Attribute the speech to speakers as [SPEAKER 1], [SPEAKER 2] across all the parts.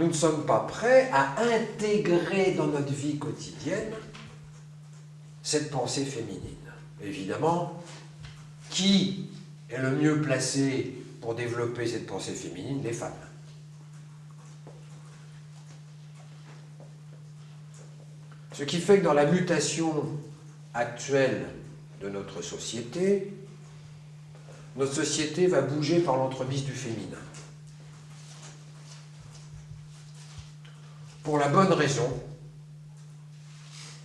[SPEAKER 1] nous ne sommes pas prêts à intégrer dans notre vie quotidienne cette pensée féminine. Évidemment, qui est le mieux placé pour développer cette pensée féminine? Les femmes. Ce qui fait que dans la mutation actuelle de notre société va bouger par l'entremise du féminin. Pour la bonne raison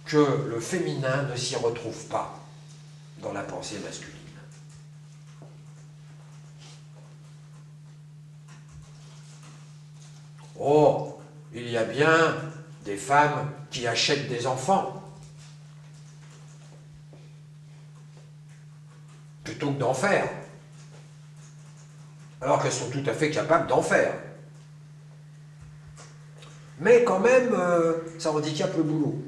[SPEAKER 1] que le féminin ne s'y retrouve pas dans la pensée masculine. Oh, il y a bien des femmes qui achètent des enfants plutôt que d'en faire, alors qu'elles sont tout à fait capables d'en faire. Mais quand même, ça handicape le boulot.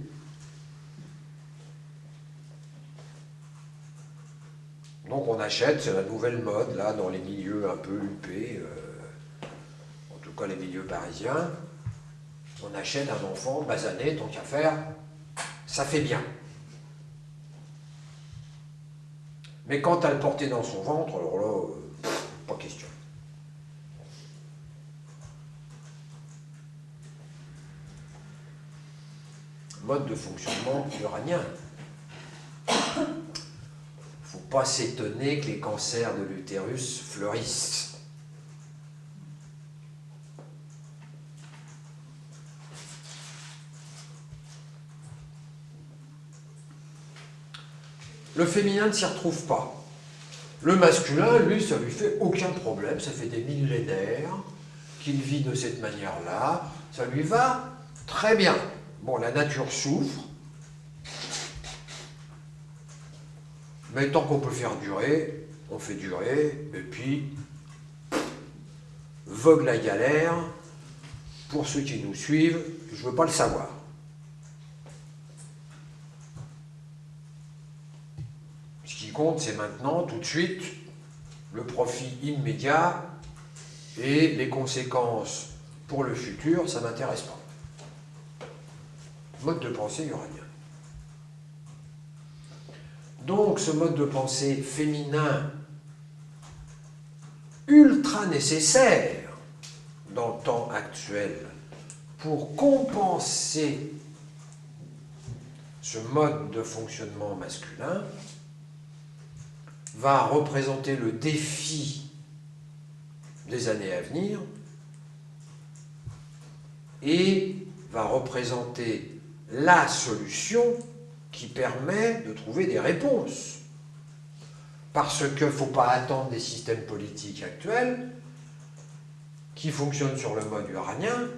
[SPEAKER 1] Donc on achète, c'est la nouvelle mode, là, dans les milieux un peu huppés, en tout cas les milieux parisiens, on achète un enfant basané, tant qu'à faire, ça fait bien. Mais quand à le porter dans son ventre, alors là, pas question. Mode de fonctionnement uranien. Faut pas s'étonner que les cancers de l'utérus fleurissent. Le féminin ne s'y retrouve pas. Le masculin, lui, ça lui fait aucun problème, ça fait des millénaires qu'il vit de cette manière-là, ça lui va très bien. Bon, la nature souffre, mais tant qu'on peut faire durer, on fait durer, et puis, vogue la galère, pour ceux qui nous suivent, je ne veux pas le savoir. Ce qui compte, c'est maintenant, tout de suite, le profit immédiat et les conséquences pour le futur, ça ne m'intéresse pas. Mode de pensée uranien. Donc, ce mode de pensée féminin, ultra nécessaire dans le temps actuel pour compenser ce mode de fonctionnement masculin, va représenter le défi des années à venir et va représenter la solution qui permet de trouver des réponses. Parce qu'il ne faut pas attendre des systèmes politiques actuels qui fonctionnent sur le mode uranien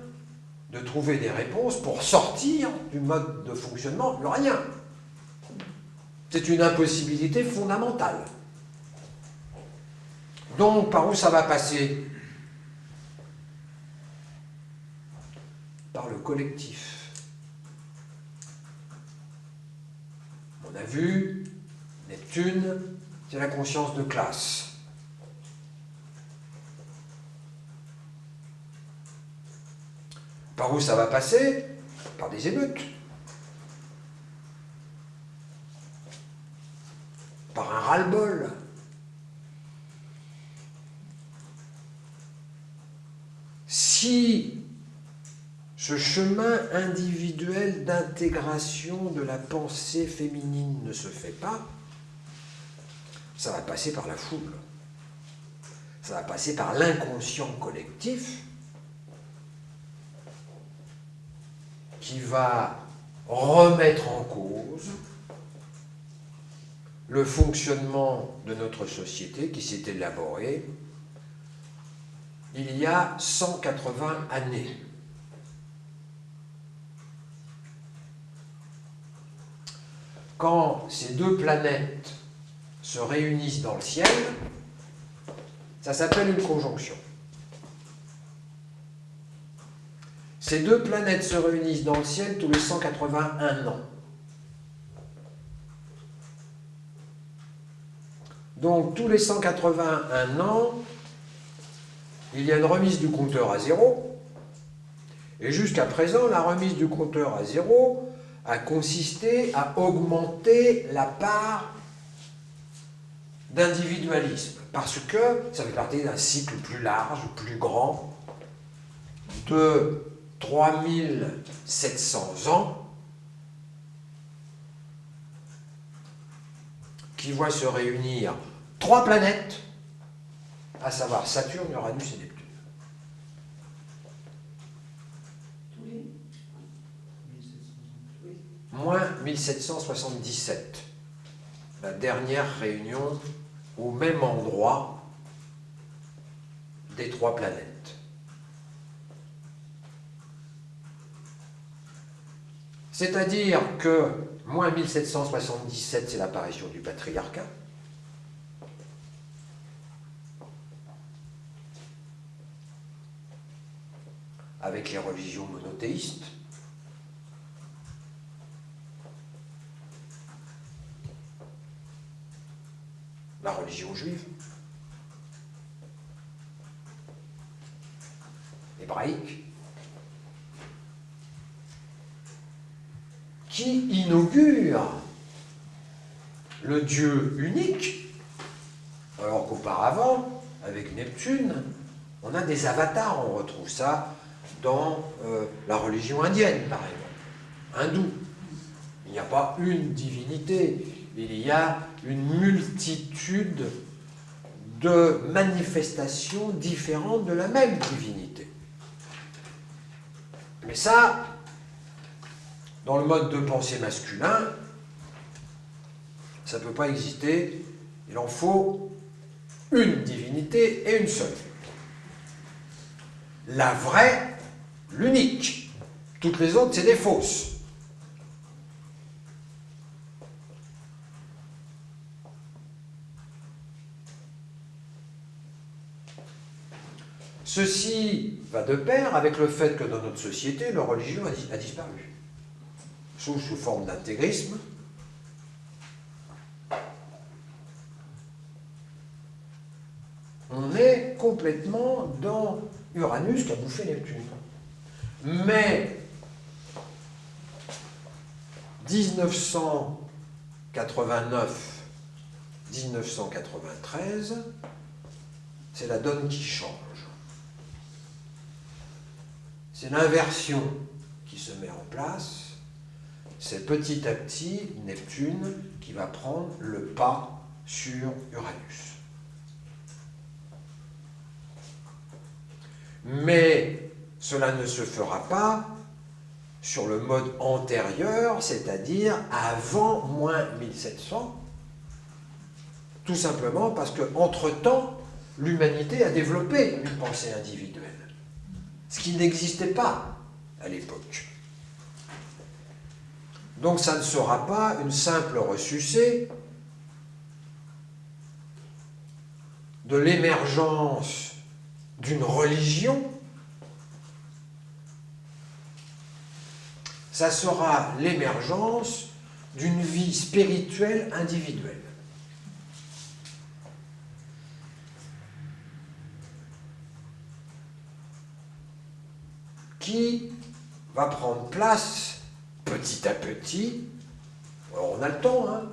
[SPEAKER 1] de trouver des réponses pour sortir du mode de fonctionnement uranien. C'est une impossibilité fondamentale. Donc, par où ça va passer? Par le collectif. On a vu, Neptune, c'est la conscience de classe. Par où ça va passer? Par des émeutes. Par un ras-le-bol. Si ce chemin individuel d'intégration de la pensée féminine ne se fait pas, ça va passer par la foule. Ça va passer par l'inconscient collectif qui va remettre en cause le fonctionnement de notre société qui s'est élaboré il y a 180 années. Quand ces deux planètes se réunissent dans le ciel, ça s'appelle une conjonction. Ces deux planètes se réunissent dans le ciel tous les 181 ans. Donc, tous les 181 ans, il y a une remise du compteur à zéro, Et jusqu'à présent, la remise du compteur à zéro a consisté à augmenter la part d'individualisme, parce que ça fait partie d'un cycle plus large, plus grand, de 3700 ans, qui voit se réunir 3 planètes, à savoir Saturne, Uranus et Neptune.
[SPEAKER 2] Tous les 1700 ans. Oui.
[SPEAKER 1] Moins 1777, la dernière réunion au même endroit des 3 planètes. C'est-à-dire que moins 1777, c'est l'apparition du patriarcat. Avec les religions monothéistes. La religion juive. Hébraïque. Qui inaugure le Dieu unique, alors qu'auparavant, avec Neptune, on a des avatars, on retrouve ça dans la religion indienne, par exemple, hindoue. Il n'y a pas une divinité, il y a une multitude de manifestations différentes de la même divinité. Mais ça, dans le mode de pensée masculin, ça ne peut pas exister. Il en faut une divinité et une seule. La vraie, l'unique. Toutes les autres, c'est des fausses. Ceci va de pair avec le fait que dans notre société, la religion a disparu. Sous forme d'intégrisme, on est complètement dans Uranus qui a bouffé Neptune. Mais 1989-1993, c'est la donne qui change. C'est l'inversion qui se met en place. C'est petit à petit Neptune qui va prendre le pas sur Uranus. Mais cela ne se fera pas sur le mode antérieur, c'est-à-dire avant moins 1700, tout simplement parce qu'entre-temps, l'humanité a développé une pensée individuelle, ce qui n'existait pas à l'époque. Donc ça ne sera pas une simple ressucée de l'émergence d'une religion, ça sera l'émergence d'une vie spirituelle individuelle. Qui va prendre place petit à petit. Alors on a le temps, hein.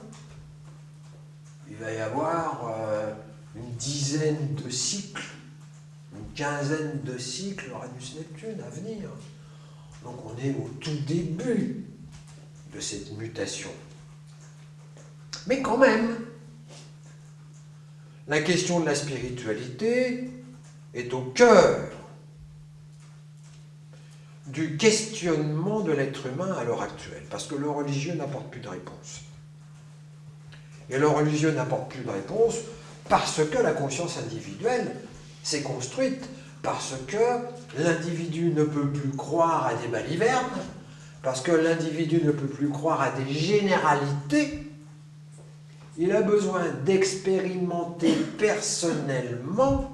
[SPEAKER 1] Il va y avoir une dizaine de cycles, une quinzaine de cycles Uranus-Neptune à venir. Donc on est au tout début de cette mutation. Mais quand même, la question de la spiritualité est au cœur du questionnement de l'être humain à l'heure actuelle, parce que le religieux n'apporte plus de réponse. Et le religieux n'apporte plus de réponse parce que la conscience individuelle s'est construite, parce que l'individu ne peut plus croire à des balivernes, parce que l'individu ne peut plus croire à des généralités. Il a besoin d'expérimenter personnellement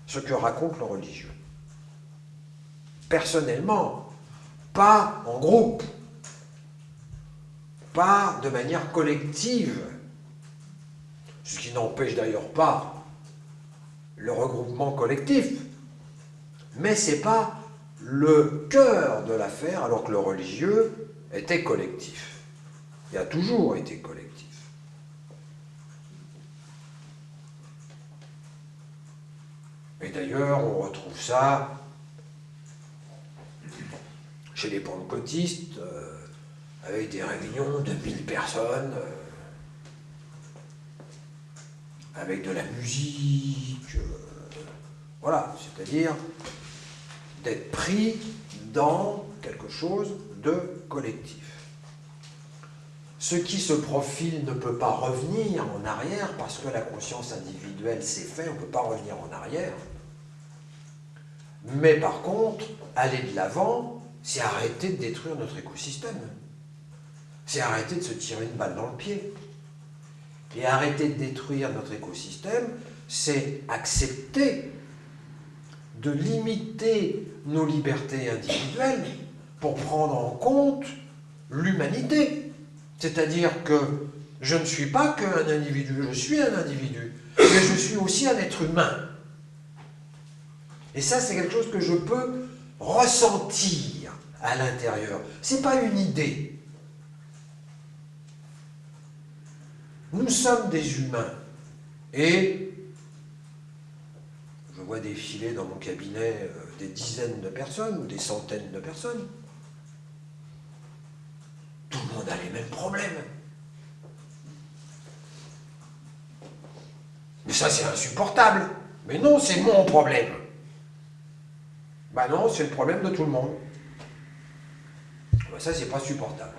[SPEAKER 1] ce que raconte le religieux. Personnellement, pas en groupe, pas de manière collective, ce qui n'empêche d'ailleurs pas le regroupement collectif, mais ce n'est pas le cœur de l'affaire, alors que le religieux était collectif. Il a toujours été collectif. Et d'ailleurs, on retrouve ça chez les pentecôtistes, avec des réunions de 1000 personnes, avec de la musique, voilà, c'est-à-dire d'être pris dans quelque chose de collectif. Ce qui se profile ne peut pas revenir en arrière, parce que la conscience individuelle s'est faite, on ne peut pas revenir en arrière. Mais par contre, aller de l'avant, c'est arrêter de détruire notre écosystème. C'est arrêter de se tirer une balle dans le pied. Et arrêter de détruire notre écosystème, c'est accepter de limiter nos libertés individuelles pour prendre en compte l'humanité. C'est-à-dire que je ne suis pas qu'un individu, je suis un individu, mais je suis aussi un être humain. Et ça, c'est quelque chose que je peux ressentir à l'intérieur. Ce n'est pas une idée. Nous sommes des humains. Et je vois défiler dans mon cabinet des dizaines de personnes ou des centaines de personnes. Tout le monde a les mêmes problèmes. Mais ça, c'est insupportable. Mais non, c'est mon problème. Ben non, c'est le problème de tout le monde. Ben ça, c'est pas supportable.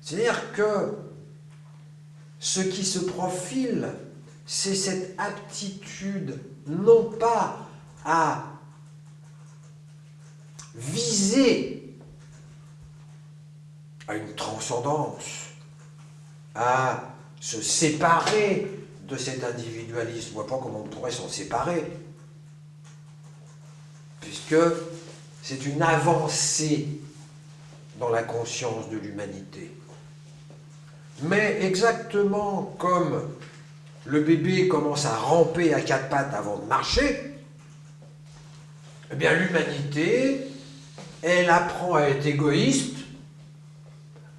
[SPEAKER 1] C'est-à-dire que ce qui se profile, c'est cette aptitude non pas à viser à une transcendance, à se séparer de cet individualisme. Je ne vois pas comment on pourrait s'en séparer, puisque c'est une avancée dans la conscience de l'humanité. Mais exactement comme le bébé commence à ramper à quatre pattes avant de marcher, eh bien l'humanité, elle apprend à être égoïste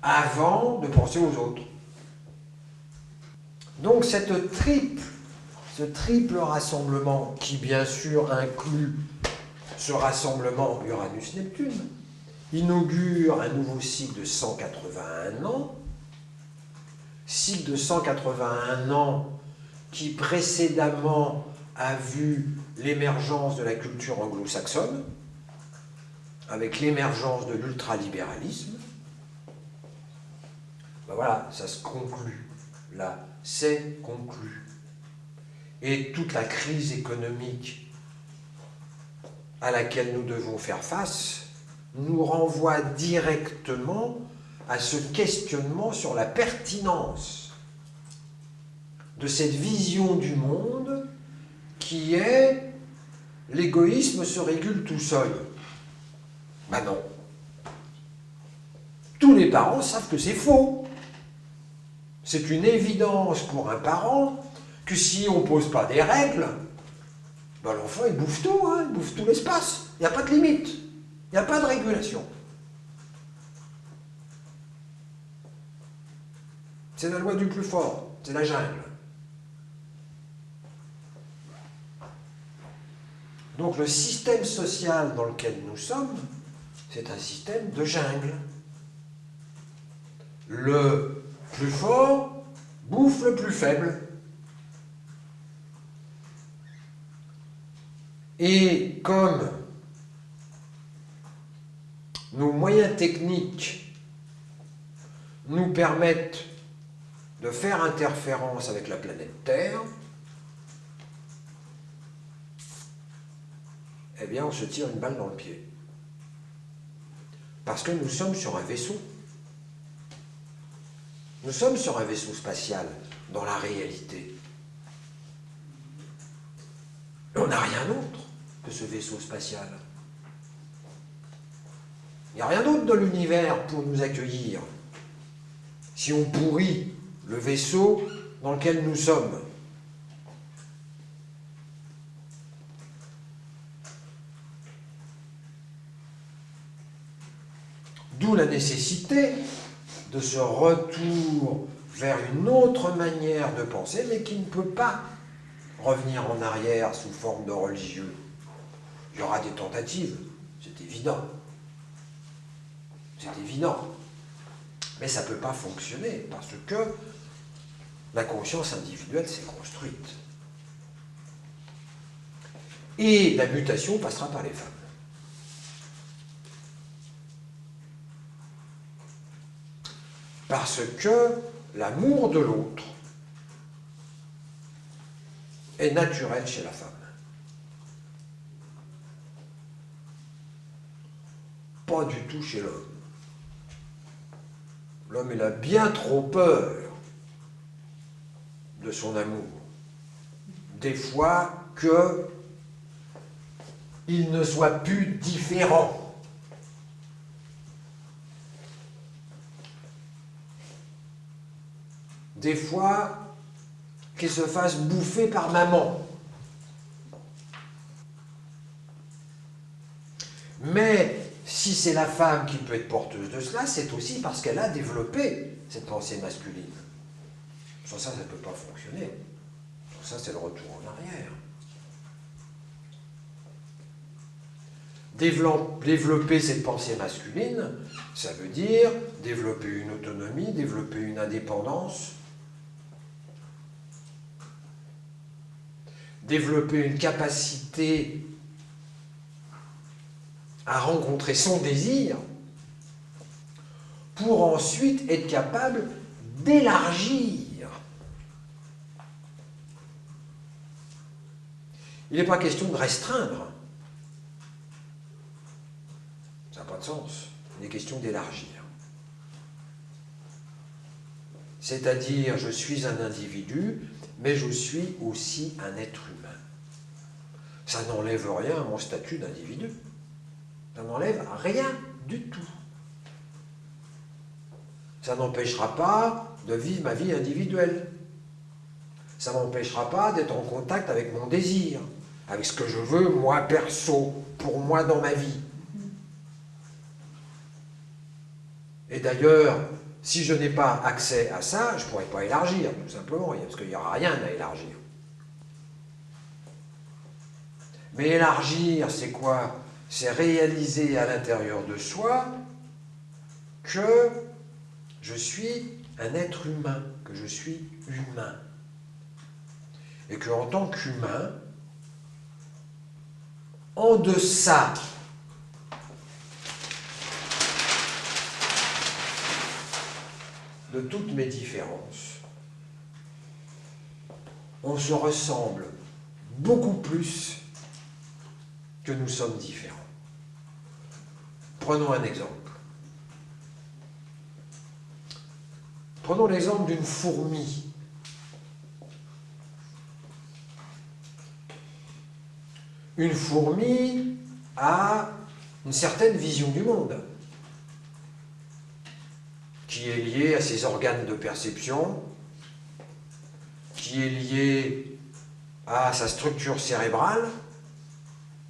[SPEAKER 1] avant de penser aux autres. Donc ce triple rassemblement, qui bien sûr inclut ce rassemblement Uranus-Neptune, inaugure un nouveau cycle de 181 ans, cycle de 181 ans qui précédemment a vu l'émergence de la culture anglo-saxonne, avec l'émergence de l'ultralibéralisme. Ben voilà, ça se conclut. Là, c'est conclu. Et toute la crise économique à laquelle nous devons faire face nous renvoie directement à ce questionnement sur la pertinence de cette vision du monde qui est l'égoïsme se régule tout seul. Ben non. Tous les parents savent que c'est faux. C'est une évidence pour un parent que si on ne pose pas des règles, ben l'enfant il bouffe tout, hein, il bouffe tout l'espace. Il n'y a pas de limite, il n'y a pas de régulation. C'est la loi du plus fort, c'est la jungle. Donc le système social dans lequel nous sommes, c'est un système de jungle. Le plus fort bouffe le plus faible. Et comme nos moyens techniques nous permettent de faire interférence avec la planète Terre, eh bien on se tire une balle dans le pied. Parce que nous sommes sur un vaisseau. Nous sommes sur un vaisseau spatial, dans la réalité. Et on n'a rien d'autre que ce vaisseau spatial. Il n'y a rien d'autre de l'univers pour nous accueillir. Si on pourrit le vaisseau dans lequel nous sommes. D'où la nécessité de ce retour vers une autre manière de penser, mais qui ne peut pas revenir en arrière sous forme de religieux. Il y aura des tentatives, c'est évident. C'est évident. Mais ça ne peut pas fonctionner, parce que la conscience individuelle s'est construite. Et la mutation passera par les femmes. Parce que l'amour de l'autre est naturel chez la femme. Pas du tout chez l'homme. L'homme, il a bien trop peur de son amour. Des fois que il ne soit plus différent. Des fois qu'il se fasse bouffer par maman. Mais si c'est la femme qui peut être porteuse de cela, c'est aussi parce qu'elle a développé cette pensée masculine. Sans ça, ça ne peut pas fonctionner. Sans ça, c'est le retour en arrière. Développer cette pensée masculine, ça veut dire développer une autonomie, développer une indépendance, développer une capacité à rencontrer son désir pour ensuite être capable d'élargir. Il n'est pas question de restreindre. Ça n'a pas de sens. Il est question d'élargir. C'est-à-dire, je suis un individu, mais je suis aussi un être humain. Ça n'enlève rien à mon statut d'individu. Ça n'enlève rien du tout. Ça n'empêchera pas de vivre ma vie individuelle. Ça ne m'empêchera pas d'être en contact avec mon désir, avec ce que je veux, moi, perso, pour moi, dans ma vie. Et d'ailleurs, si je n'ai pas accès à ça, je ne pourrai pas élargir, tout simplement, parce qu'il n'y aura rien à élargir. Mais élargir, c'est quoi? C'est réaliser à l'intérieur de soi que je suis un être humain, que je suis humain. Et qu'en tant qu'humain, en deçà de toutes mes différences, on se ressemble beaucoup plus que nous sommes différents. Prenons un exemple. Prenons l'exemple d'une fourmi. Une fourmi a une certaine vision du monde, qui est liée à ses organes de perception, qui est liée à sa structure cérébrale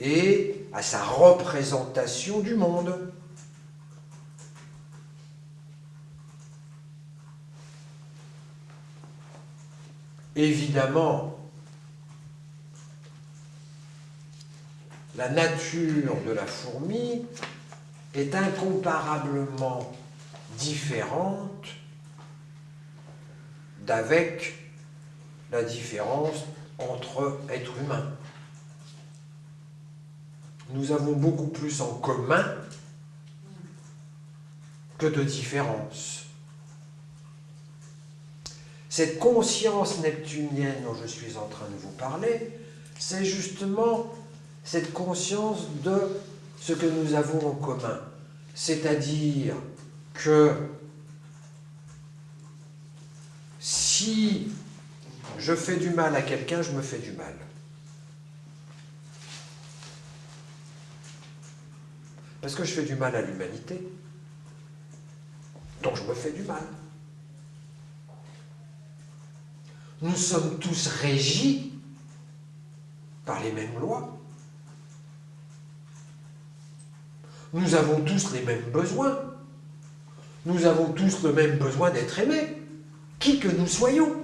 [SPEAKER 1] et à sa représentation du monde. Évidemment, la nature de la fourmi est incomparablement différente d'avec la différence entre êtres humains. Nous avons beaucoup plus en commun que de différences. Cette conscience neptunienne dont je suis en train de vous parler, c'est justement cette conscience de ce que nous avons en commun. C'est-à-dire que si je fais du mal à quelqu'un, je me fais du mal. Parce que je fais du mal à l'humanité. Donc je me fais du mal. Nous sommes tous régis par les mêmes lois. Nous avons tous les mêmes besoins. Nous avons tous le même besoin d'être aimés, qui que nous soyons.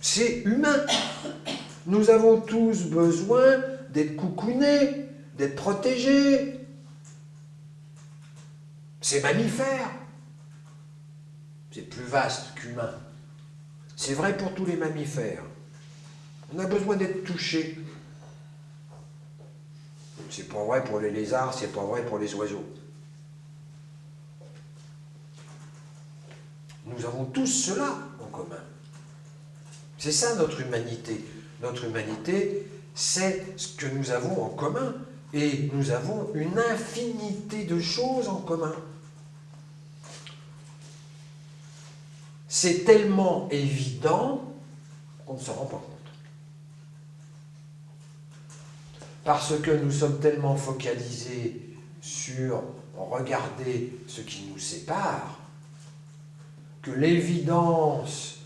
[SPEAKER 1] C'est humain. Nous avons tous besoin d'être coucounés, d'être protégés. C'est mammifère. C'est plus vaste qu'humain. C'est vrai pour tous les mammifères. On a besoin d'être touchés. C'est pas vrai pour les lézards, c'est pas vrai pour les oiseaux. Nous avons tous cela en commun. C'est ça notre humanité. Notre humanité, c'est ce que nous avons en commun. Et nous avons une infinité de choses en commun. C'est tellement évident qu'on ne s'en rend pas compte. Parce que nous sommes tellement focalisés sur regarder ce qui nous sépare, que l'évidence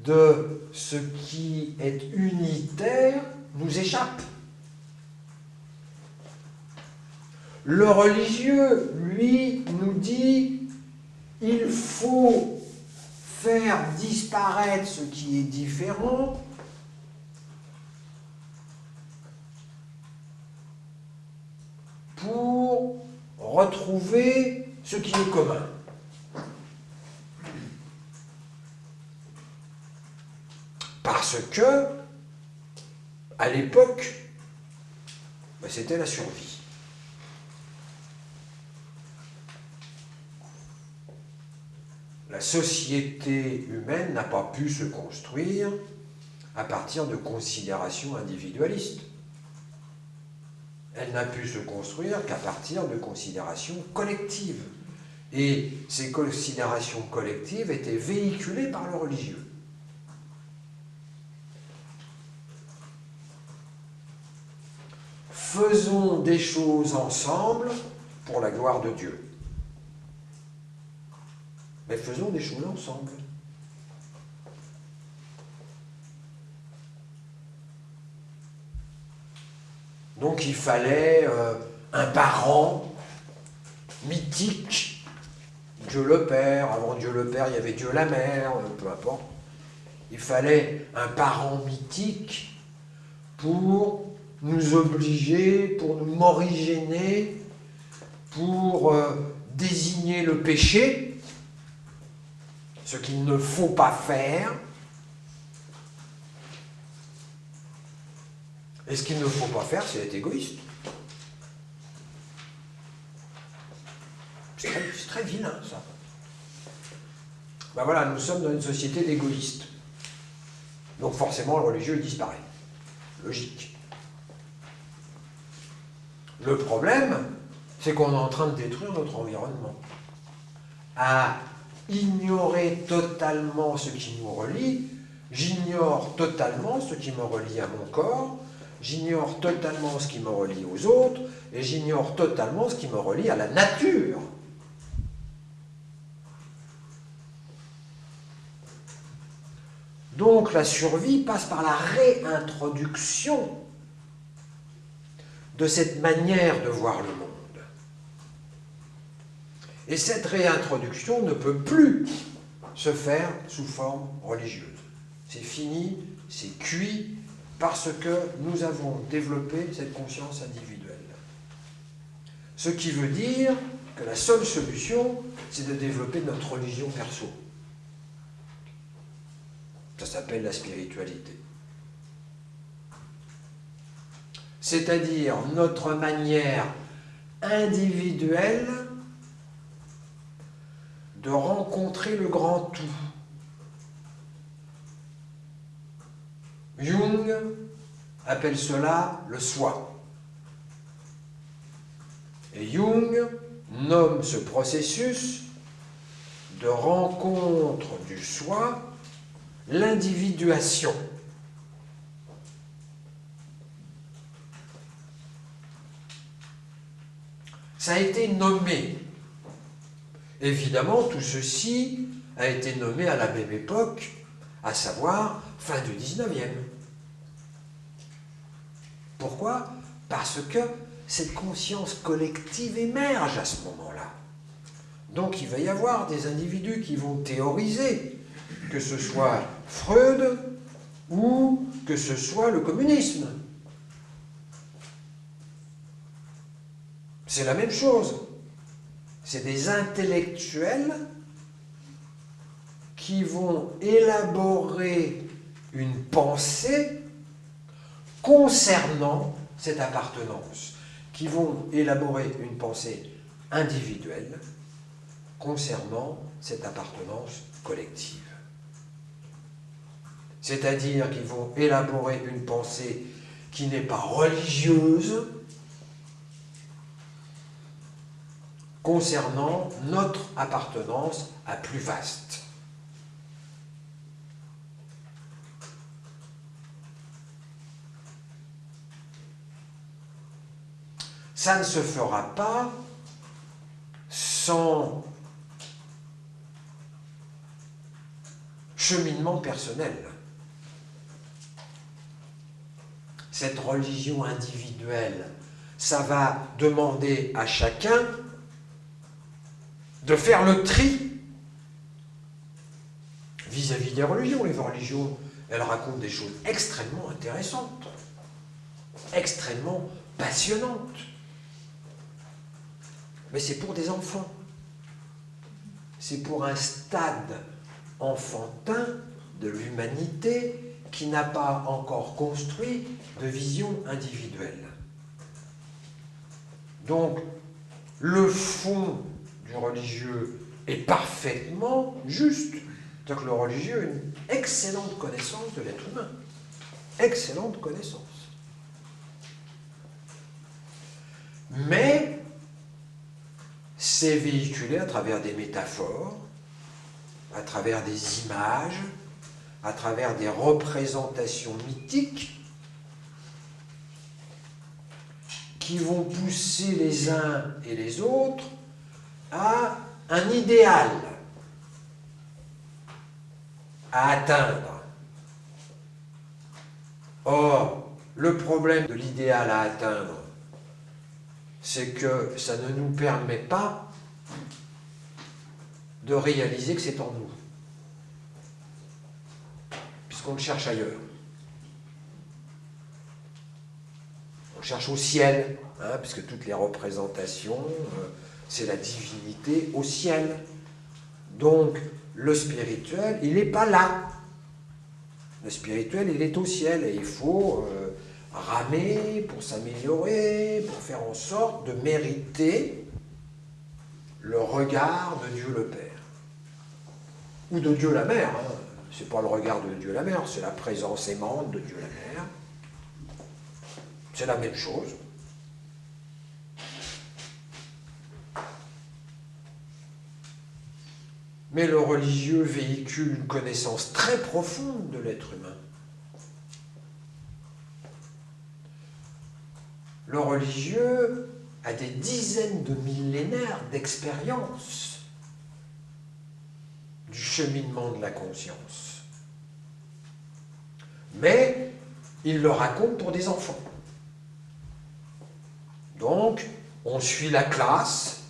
[SPEAKER 1] de ce qui est unitaire nous échappe. Le religieux, lui, nous dit il faut faire disparaître ce qui est différent pour retrouver ce qui est commun. Parce que, à l'époque, c'était la survie. La société humaine n'a pas pu se construire à partir de considérations individualistes. Elle n'a pu se construire qu'à partir de considérations collectives. Et ces considérations collectives étaient véhiculées par le religieux. Faisons des choses ensemble pour la gloire de Dieu. Mais faisons des choses ensemble. Donc il fallait un parent mythique, Dieu le Père. Avant Dieu le Père, il y avait Dieu la Mère, peu importe. Il fallait un parent mythique pour nous obliger, pour nous morigéner, pour désigner le péché, ce qu'il ne faut pas faire. Et ce qu'il ne faut pas faire, c'est être égoïste. C'est très vilain, ça. Ben voilà, nous sommes dans une société d'égoïstes. Donc forcément, le religieux disparaît. Logique. Le problème, c'est qu'on est en train de détruire notre environnement. À ignorer totalement ce qui nous relie, j'ignore totalement ce qui me relie à mon corps, j'ignore totalement ce qui me relie aux autres, et j'ignore totalement ce qui me relie à la nature. Donc la survie passe par la réintroduction de cette manière de voir le monde. Et cette réintroduction ne peut plus se faire sous forme religieuse. C'est fini, c'est cuit, parce que nous avons développé cette conscience individuelle. Ce qui veut dire que la seule solution, c'est de développer notre religion perso. Ça s'appelle la spiritualité. C'est-à-dire notre manière individuelle de rencontrer le grand tout. Jung appelle cela le soi. Et Jung nomme ce processus de rencontre du soi l'individuation. Ça a été nommé. Évidemment, tout ceci a été nommé à la même époque, à savoir fin du 19e. Pourquoi? Parce que cette conscience collective émerge à ce moment-là. Donc il va y avoir des individus qui vont théoriser, que ce soit Freud ou que ce soit le communisme. C'est la même chose. C'est des intellectuels qui vont élaborer une pensée concernant cette appartenance, qui vont élaborer une pensée individuelle concernant cette appartenance collective. C'est-à-dire qu'ils vont élaborer une pensée qui n'est pas religieuse concernant notre appartenance à plus vaste. Ça ne se fera pas sans cheminement personnel. Cette religion individuelle, ça va demander à chacun de faire le tri vis-à-vis des religions. Les religions, elles racontent des choses extrêmement intéressantes, extrêmement passionnantes. Mais c'est pour des enfants. C'est pour un stade enfantin de l'humanité qui n'a pas encore construit de vision individuelle. Donc, le fond du religieux est parfaitement juste. C'est-à-dire que le religieux a une excellente connaissance de l'être humain. Excellente connaissance. Mais c'est véhiculé à travers des métaphores, à travers des images, à travers des représentations mythiques qui vont pousser les uns et les autres à un idéal à atteindre. Or, le problème de l'idéal à atteindre, c'est que ça ne nous permet pas de réaliser que c'est en nous, puisqu'on le cherche ailleurs. On le cherche au ciel, hein, puisque toutes les représentations, c'est la divinité au ciel. Donc, le spirituel, il n'est pas là. Le spirituel, il est au ciel, et il faut ramer pour s'améliorer, pour faire en sorte de mériter le regard de Dieu le Père. Ou de Dieu la Mère. Hein. Ce n'est pas le regard de Dieu la Mère, c'est la présence aimante de Dieu la Mère. C'est la même chose. Mais le religieux véhicule une connaissance très profonde de l'être humain. Le religieux a des dizaines de millénaires d'expérience du cheminement de la conscience. Mais il le raconte pour des enfants. Donc, on suit la classe.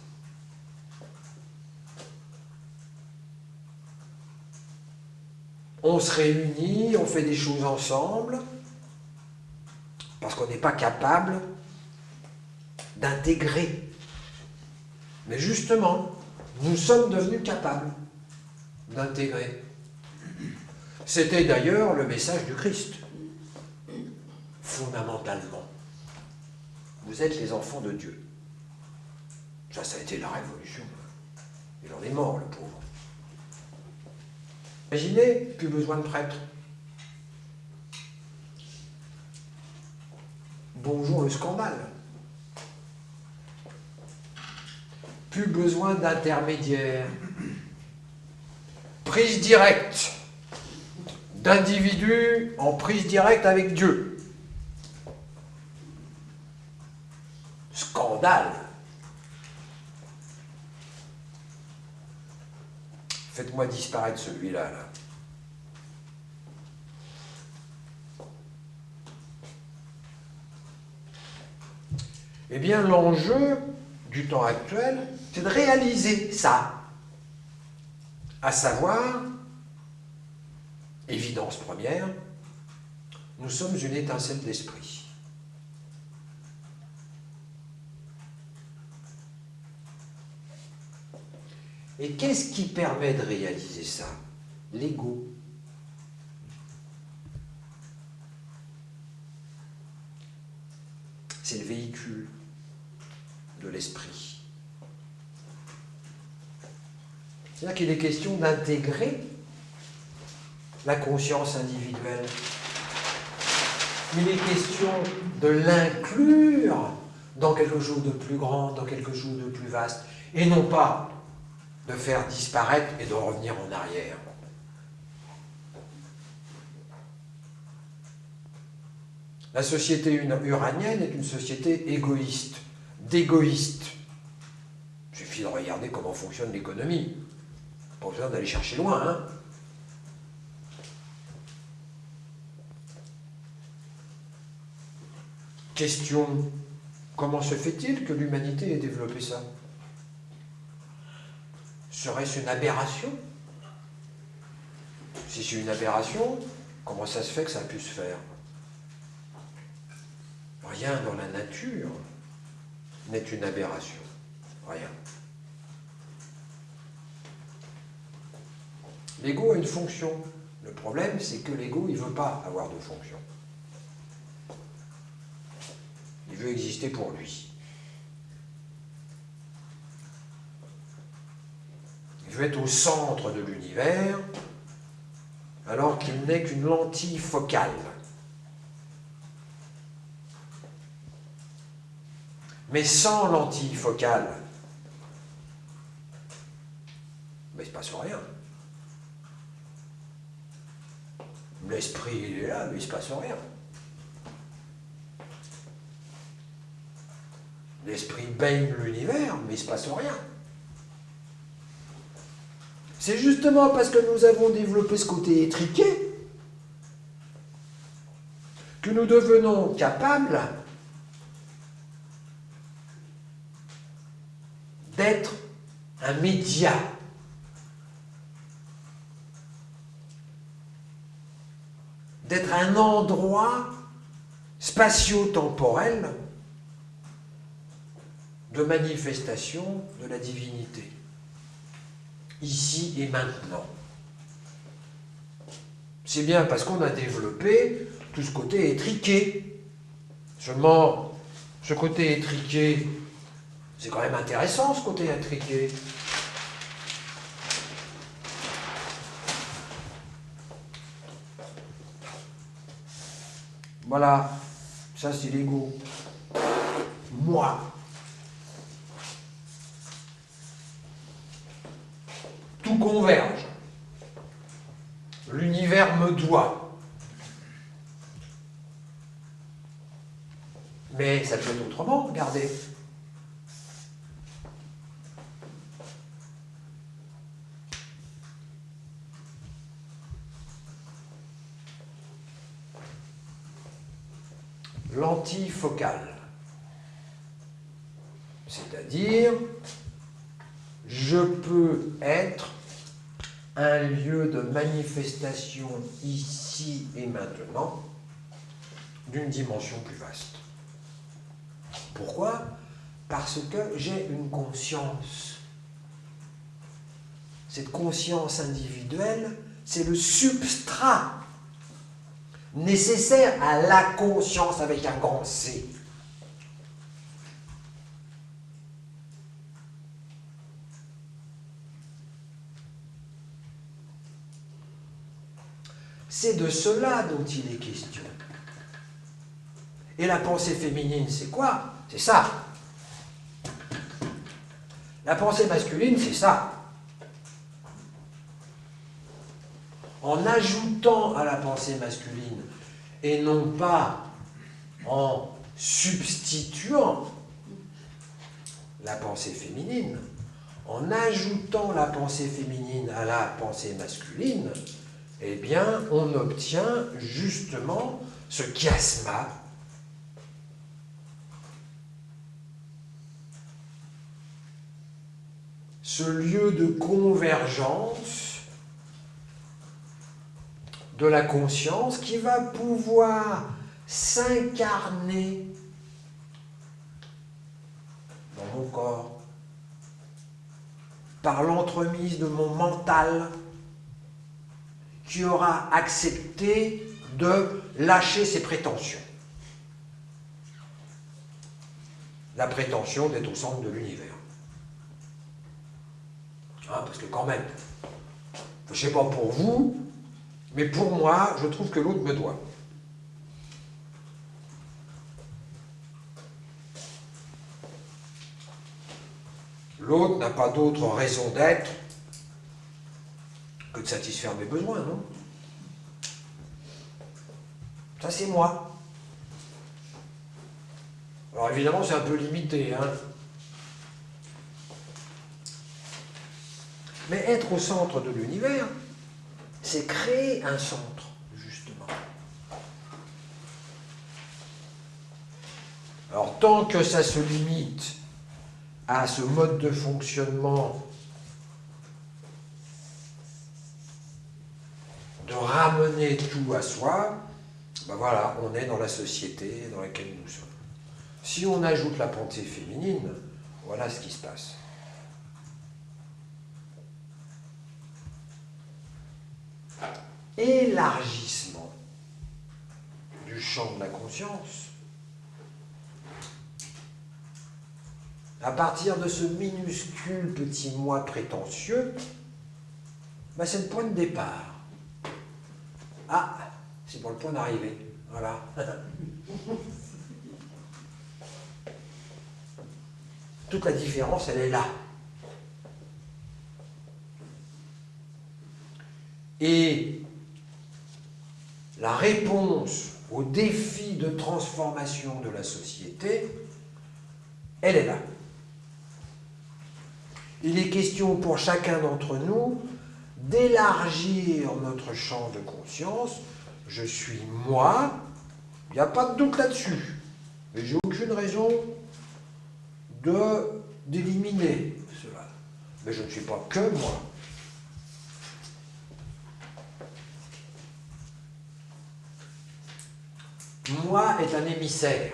[SPEAKER 1] On se réunit, on fait des choses ensemble, parce qu'on n'est pas capable d'intégrer. Mais justement, nous sommes devenus capables d'intégrer. C'était d'ailleurs le message du Christ, fondamentalement. Vous êtes les enfants de Dieu. Ça a été la révolution. Il en est mort, le pauvre. Imaginez, plus besoin de prêtre. Bonjour le scandale. Plus besoin d'intermédiaires. Prise directe. D'individus en prise directe avec Dieu. Scandale. Faites-moi disparaître celui-là, là. Eh bien, l'enjeu du temps actuel, c'est de réaliser ça. À savoir, évidence première, nous sommes une étincelle d'esprit. Et qu'est-ce qui permet de réaliser ça? L'ego. C'est le véhicule de l'esprit. C'est-à-dire qu'il est question d'intégrer la conscience individuelle. Il est question de l'inclure dans quelque chose de plus grand, dans quelque chose de plus vaste, et non pas de faire disparaître et de revenir en arrière. La société uranienne est une société égoïste, d'égoïste. Il suffit de regarder comment fonctionne l'économie. Pas besoin d'aller chercher loin, hein. Question, comment se fait-il que l'humanité ait développé ça? Serait-ce une aberration? Si c'est une aberration, comment ça se fait que ça a pu se faire? Rien dans la nature n'est une aberration. Rien. L'ego a une fonction. Le problème, c'est que l'ego, il ne veut pas avoir de fonction. Il veut exister pour lui. Il veut être au centre de l'univers, alors qu'il n'est qu'une lentille focale. Mais sans lentille focale, mais il ne se passe rien. L'esprit, il est là, mais il ne se passe rien. L'esprit baigne l'univers, mais il ne se passe rien. C'est justement parce que nous avons développé ce côté étriqué que nous devenons capables d'être un média. D'être un endroit spatio-temporel de manifestation de la divinité, ici et maintenant. C'est bien parce qu'on a développé tout ce côté étriqué. Seulement, ce côté étriqué, c'est quand même intéressant, ce côté étriqué. Voilà, ça c'est l'ego. Moi. Tout converge. L'univers me doit. Mais ça peut être autrement, regardez. Lentille focale. C'est-à-dire, je peux être un lieu de manifestation ici et maintenant d'une dimension plus vaste. Pourquoi? Parce que j'ai une conscience. Cette conscience individuelle, c'est le substrat nécessaire à la conscience avec un grand C. C'est de cela dont il est question. Et la pensée féminine, c'est quoi? C'est ça. La pensée masculine, c'est ça. En ajoutant à la pensée masculine, et non pas en substituant la pensée féminine, en ajoutant la pensée féminine à la pensée masculine, eh bien, on obtient justement ce chiasma ce lieu de convergence de la conscience qui va pouvoir s'incarner dans mon corps par l'entremise de mon mental qui aura accepté de lâcher ses prétentions. La prétention d'être au centre de l'univers. Parce que quand même, je ne sais pas pour vous, mais pour moi, je trouve que l'autre me doit. L'autre n'a pas d'autre raison d'être que de satisfaire mes besoins, non? Ça, c'est moi. Alors évidemment, c'est un peu limité, hein. Mais être au centre de l'univers, c'est créer un centre, justement. Alors, tant que ça se limite à ce mode de fonctionnement de ramener tout à soi, ben voilà, on est dans la société dans laquelle nous sommes. Si on ajoute la pensée féminine, voilà ce qui se passe. Élargissement du champ de la conscience. À partir de ce minuscule petit moi prétentieux, ben c'est le point de départ. Ah, c'est pas le point d'arrivée. Voilà. Toute la différence, elle est là. Et la réponse au défi de transformation de la société, elle est là. Il est question pour chacun d'entre nous d'élargir notre champ de conscience. Je suis moi, il n'y a pas de doute là-dessus. Mais j'ai aucune raison d'éliminer cela. Mais je ne suis pas que moi. Moi est un émissaire.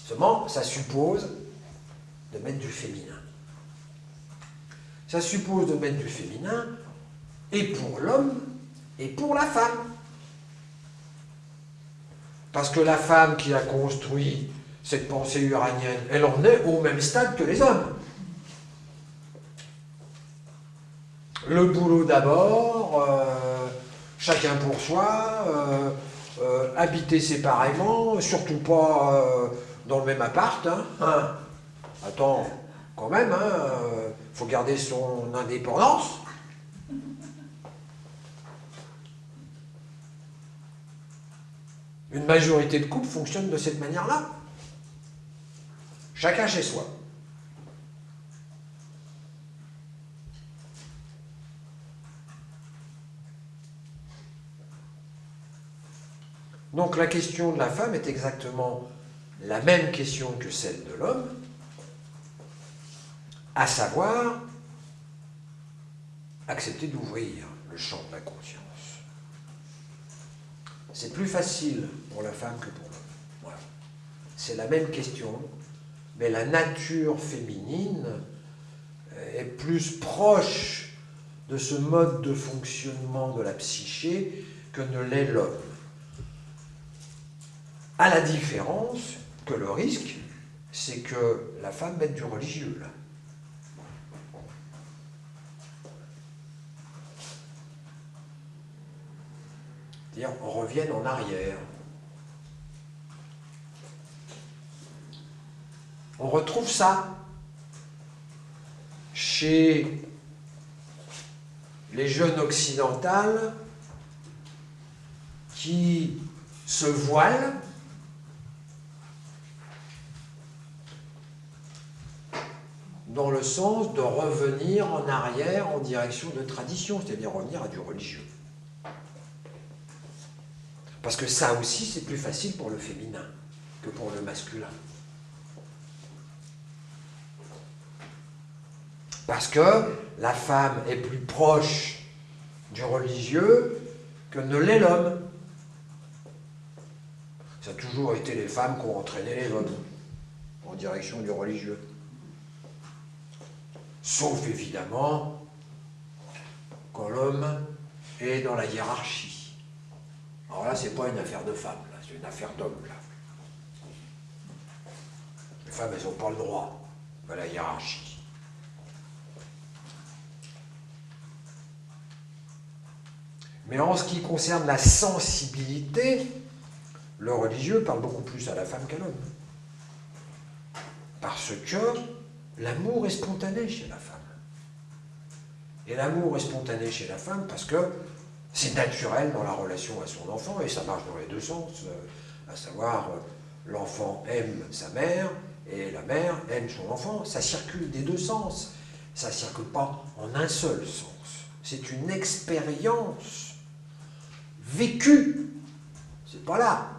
[SPEAKER 1] Seulement, ça suppose de mettre du féminin. Ça suppose de mettre du féminin et pour l'homme et pour la femme. Parce que la femme qui a construit cette pensée uranienne, elle en est au même stade que les hommes. Le boulot d'abord, chacun pour soi, habiter séparément, surtout pas dans le même appart. Hein. Attends, quand même, faut garder son indépendance. Une majorité de couples fonctionnent de cette manière-là. Chacun chez soi. Donc la question de la femme est exactement la même question que celle de l'homme, à savoir accepter d'ouvrir le champ de la conscience. C'est plus facile pour la femme que pour l'homme. Voilà. C'est la même question, mais la nature féminine est plus proche de ce mode de fonctionnement de la psyché que ne l'est l'homme. À la différence que le risque, c'est que la femme mette du religieux, là. C'est-à-dire, on revienne en arrière. On retrouve ça chez les jeunes occidentales qui se voilent dans le sens de revenir en arrière en direction de tradition, c'est-à-dire revenir à du religieux. Parce que ça aussi, c'est plus facile pour le féminin que pour le masculin. Parce que la femme est plus proche du religieux que ne l'est l'homme. Ça a toujours été les femmes qui ont entraîné les hommes en direction du religieux. Sauf évidemment quand l'homme est dans la hiérarchie. Alors là, c'est pas une affaire de femme, là, c'est une affaire d'homme. Les femmes, elles n'ont pas le droit à la hiérarchie. Mais en ce qui concerne la sensibilité, le religieux parle beaucoup plus à la femme qu'à l'homme. Parce que l'amour est spontané chez la femme. Et l'amour est spontané chez la femme parce que c'est naturel dans la relation à son enfant, et ça marche dans les deux sens, à savoir l'enfant aime sa mère et la mère aime son enfant. Ça circule des deux sens, ça ne circule pas en un seul sens. C'est une expérience vécue. C'est pas là.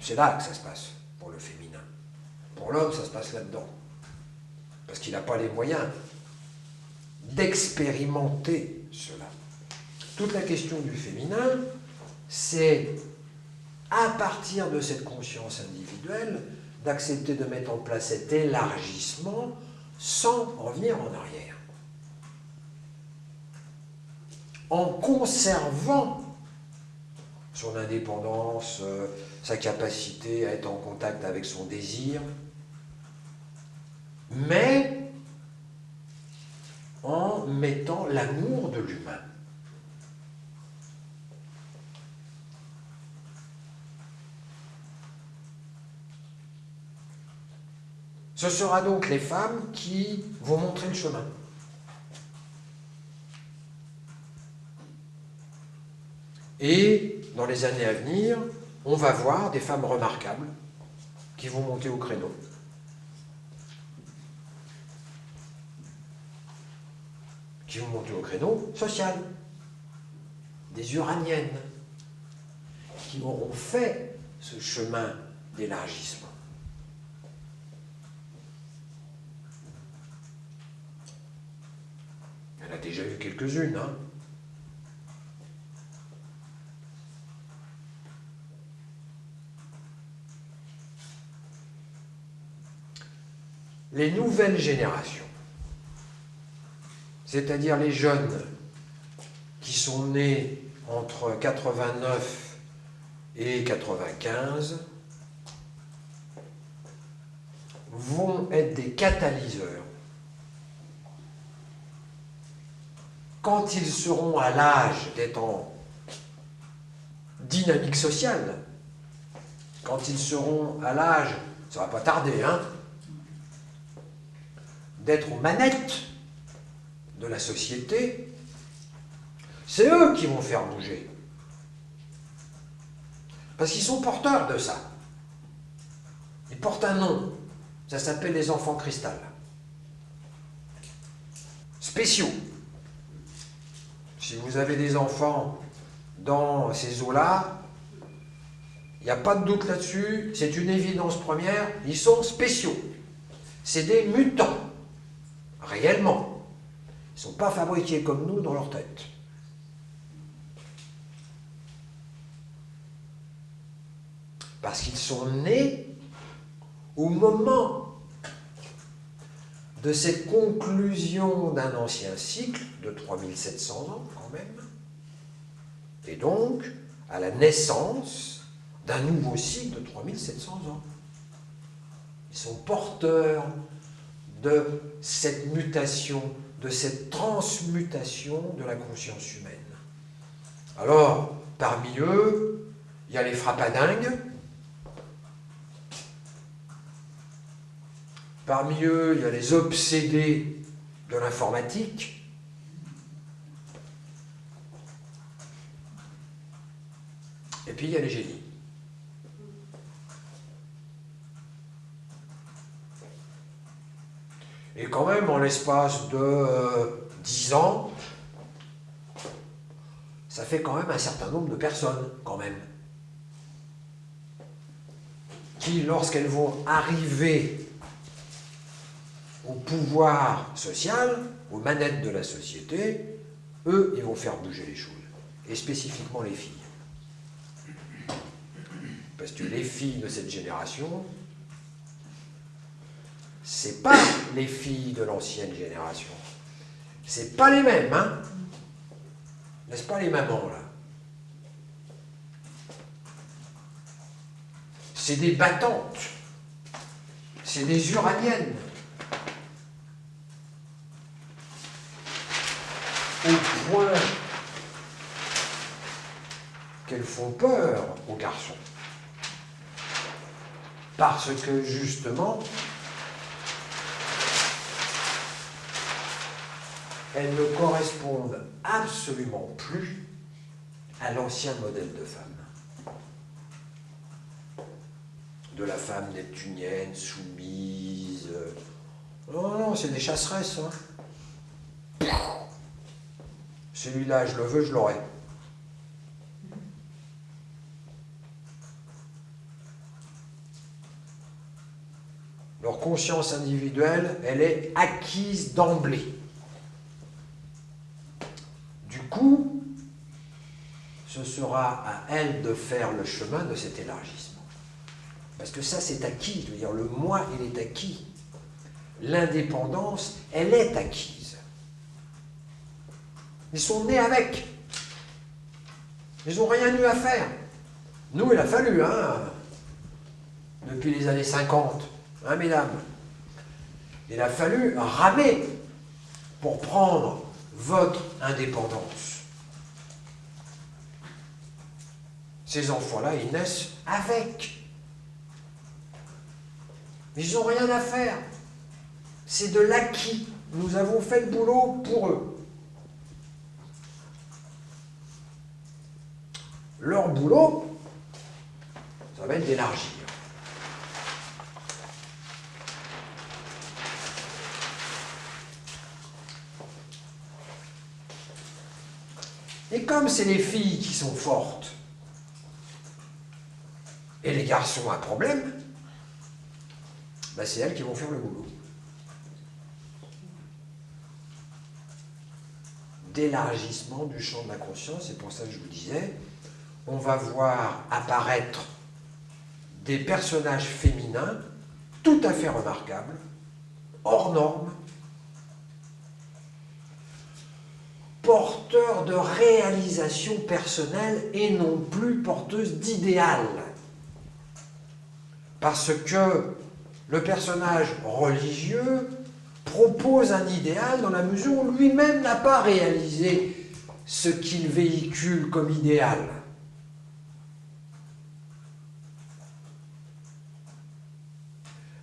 [SPEAKER 1] C'est là que ça se passe pour le féminin. Pour l'homme, ça se passe là-dedans. Parce qu'il n'a pas les moyens d'expérimenter cela. Toute la question du féminin, c'est, à partir de cette conscience individuelle, d'accepter de mettre en place cet élargissement sans revenir en arrière. En conservant son indépendance, sa capacité à être en contact avec son désir, mais en mettant l'amour de l'humain. Ce sera donc les femmes qui vont montrer le chemin. Et dans les années à venir, on va voir des femmes remarquables qui vont monter au créneau. Qui vont monter au créneau social. Des uraniennes qui auront fait ce chemin d'élargissement. Il y en a déjà eu quelques-unes, hein. Les nouvelles générations, c'est-à-dire les jeunes qui sont nés entre 89 et 95, vont être des catalyseurs. Quand ils seront à l'âge d'être en dynamique sociale, quand ils seront à l'âge, ça ne va pas tarder, hein, d'être aux manettes de la société, c'est eux qui vont faire bouger. Parce qu'ils sont porteurs de ça. Ils portent un nom. Ça s'appelle les enfants cristal. Spéciaux. Si vous avez des enfants dans ces eaux-là, il n'y a pas de doute là-dessus, c'est une évidence première, ils sont spéciaux. C'est des mutants. Réellement. Ils ne sont pas fabriqués comme nous dans leur tête. Parce qu'ils sont nés au moment de cette conclusion d'un ancien cycle de 3700 ans quand même, et donc à la naissance d'un nouveau cycle de 3700 ans. Ils sont porteurs de cette mutation, de cette transmutation de la conscience humaine. Alors, parmi eux, il y a les frappadingues. Parmi eux, il y a les obsédés de l'informatique. Et puis, il y a les génies. Et quand même, en l'espace de 10 ans, ça fait quand même un certain nombre de personnes, quand même. qui, lorsqu'elles vont arriver au pouvoir social, aux manettes de la société, eux, ils vont faire bouger les choses. Et spécifiquement les filles. Parce que les filles de cette génération, c'est pas les filles de l'ancienne génération. C'est pas les mêmes, hein? N'est-ce pas les mamans, là? C'est des battantes. C'est des uraniennes. Au point qu'elles font peur aux garçons. Parce que, justement, elles ne correspondent absolument plus à l'ancien modèle de femme. De la femme neptunienne, soumise. Non, non, c'est des chasseresses. Hein. Celui-là, je le veux, je l'aurai. Leur conscience individuelle, elle est acquise d'emblée. Du coup, ce sera à elle de faire le chemin de cet élargissement. Parce que ça, c'est acquis. Je veux dire, le moi, il est acquis. L'indépendance, elle est acquise. Ils sont nés avec. Ils n'ont rien eu à faire. Nous, il a fallu, hein, depuis les années 50, hein, mesdames. Il a fallu ramer pour prendre votre indépendance. Ces enfants-là, ils naissent avec. Ils n'ont rien à faire. C'est de l'acquis. Nous avons fait le boulot pour eux. Leur boulot, ça va être d'élargir. Et comme c'est les filles qui sont fortes, et les garçons ont un problème, ben c'est elles qui vont faire le boulot. D'élargissement du champ de la conscience, c'est pour ça que je vous disais, on va voir apparaître des personnages féminins tout à fait remarquables, hors normes, porteurs de réalisation personnelle et non plus porteuses d'idéal. Parce que le personnage religieux propose un idéal dans la mesure où lui-même n'a pas réalisé ce qu'il véhicule comme idéal.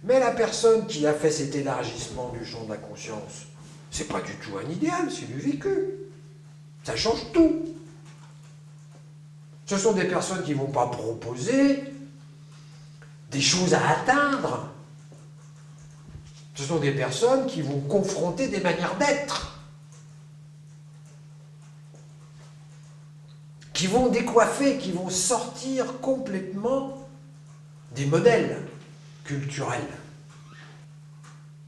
[SPEAKER 1] Mais la personne qui a fait cet élargissement du champ de la conscience, c'est pas du tout un idéal, c'est du vécu. Ça change tout. Ce sont des personnes qui ne vont pas proposer des choses à atteindre. Ce sont des personnes qui vont confronter des manières d'être, qui vont décoiffer, qui vont sortir complètement des modèles culturels.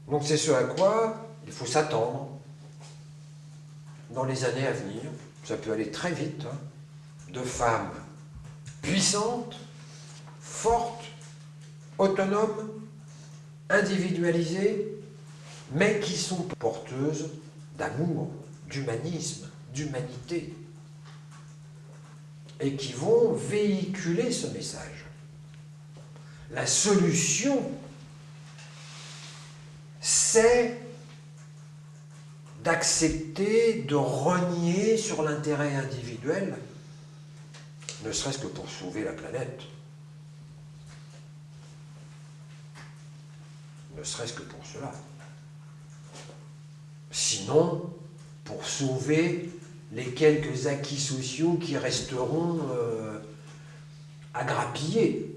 [SPEAKER 1] Donc c'est ce à quoi il faut s'attendre dans les années à venir. Ça peut aller très vite, hein, de femmes puissantes, fortes, autonomes, individualisées, mais qui sont porteuses d'amour, d'humanisme, d'humanité, et qui vont véhiculer ce message. La solution, c'est d'accepter de renier sur l'intérêt individuel, ne serait-ce que pour sauver la planète. Ne serait-ce que pour cela. Sinon, pour sauver les quelques acquis sociaux qui resteront à grappiller.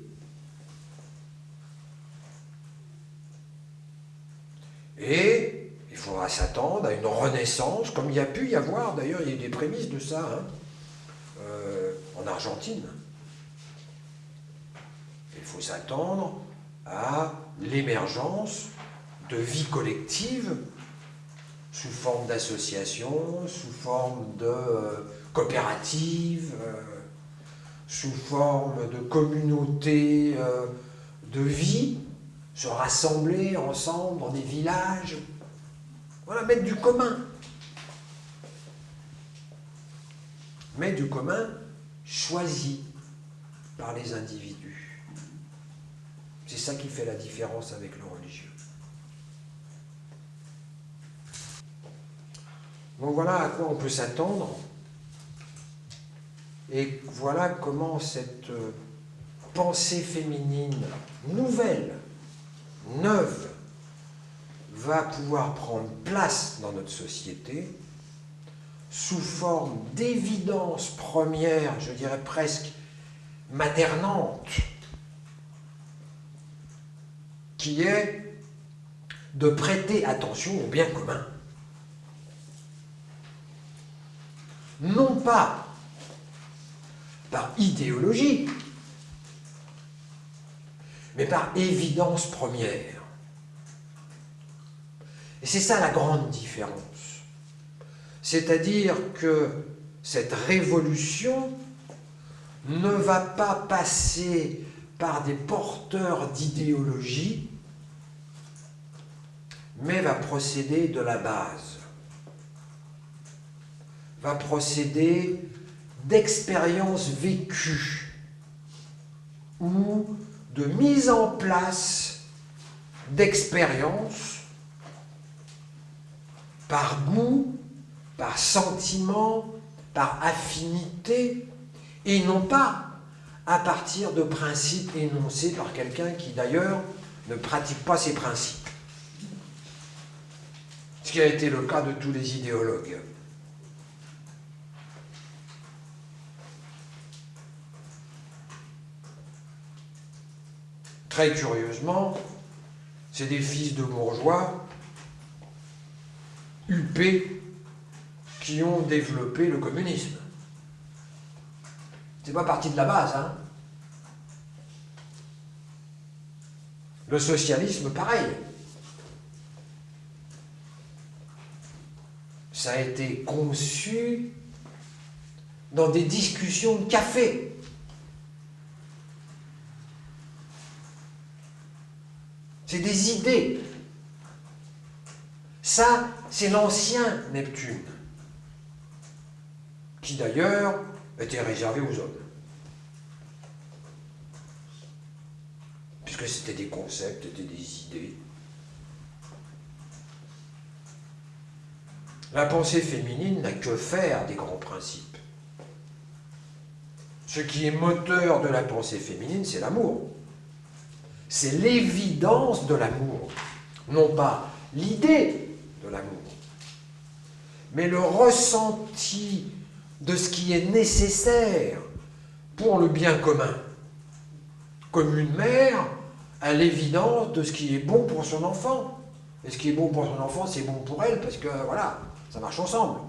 [SPEAKER 1] Et il faudra s'attendre à une renaissance, comme il y a pu y avoir, d'ailleurs il y a eu des prémices de ça, hein, en Argentine. Il faut s'attendre à l'émergence de vie collective sous forme d'associations, sous forme de coopératives, sous forme de communautés de vie, se rassembler ensemble dans des villages, voilà, mettre du commun. Mais du commun choisi par les individus. C'est ça qui fait la différence avec le religieux. Donc voilà à quoi on peut s'attendre. Et voilà comment cette pensée féminine nouvelle, neuve, va pouvoir prendre place dans notre société sous forme d'évidence première, je dirais presque maternante, qui est de prêter attention au bien commun. Non pas par idéologie, mais par évidence première. Et c'est ça la grande différence. C'est-à-dire que cette révolution ne va pas passer par des porteurs d'idéologie, mais va procéder de la base, va procéder d'expériences vécues ou de mise en place d'expériences par goût, par sentiment, par affinité, et non pas à partir de principes énoncés par quelqu'un qui d'ailleurs ne pratique pas ces principes. Ce qui a été le cas de tous les idéologues. Très curieusement, c'est des fils de bourgeois huppés qui ont développé le communisme. C'est pas parti de la base, hein. Le socialisme, pareil. Ça a été conçu dans des discussions de café. C'est des idées. Ça, c'est l'ancien Neptune, qui d'ailleurs était réservé aux hommes. Puisque c'était des concepts, c'était des idées. La pensée féminine n'a que faire des grands principes. Ce qui est moteur de la pensée féminine, c'est l'amour. C'est l'évidence de l'amour, non pas l'idée de l'amour, mais le ressenti de ce qui est nécessaire pour le bien commun. Comme une mère a l'évidence de ce qui est bon pour son enfant. Et ce qui est bon pour son enfant, c'est bon pour elle, parce que voilà, ça marche ensemble.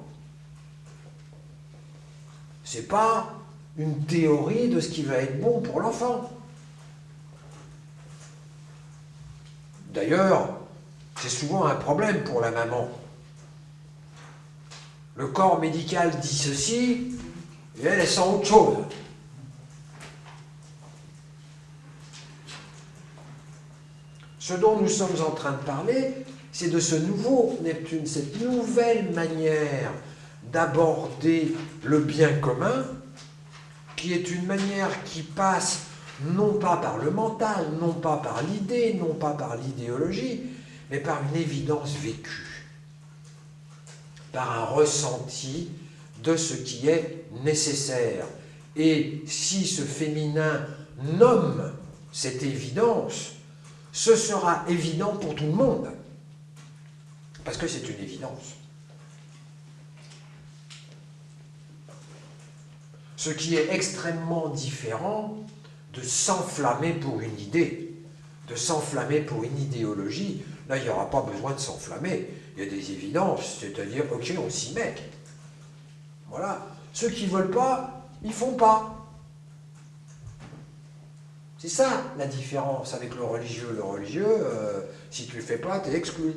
[SPEAKER 1] C'est pas une théorie de ce qui va être bon pour l'enfant. D'ailleurs, c'est souvent un problème pour la maman. Le corps médical dit ceci, et elle sent autre chose. Ce dont nous sommes en train de parler, c'est de ce nouveau Neptune, cette nouvelle manière d'aborder le bien commun, qui est une manière qui passe non pas par le mental, non pas par l'idée, non pas par l'idéologie, mais par une évidence vécue, par un ressenti de ce qui est nécessaire. Et si ce féminin nomme cette évidence, ce sera évident pour tout le monde, parce que c'est une évidence. Ce qui est extrêmement différent de s'enflammer pour une idée, de s'enflammer pour une idéologie. Là, il n'y aura pas besoin de s'enflammer. Il y a des évidences, c'est-à-dire, ok, on s'y met. Voilà. Ceux qui ne veulent pas, ils ne font pas. C'est ça la différence avec le religieux. Le religieux, si tu ne le fais pas, tu es exclu.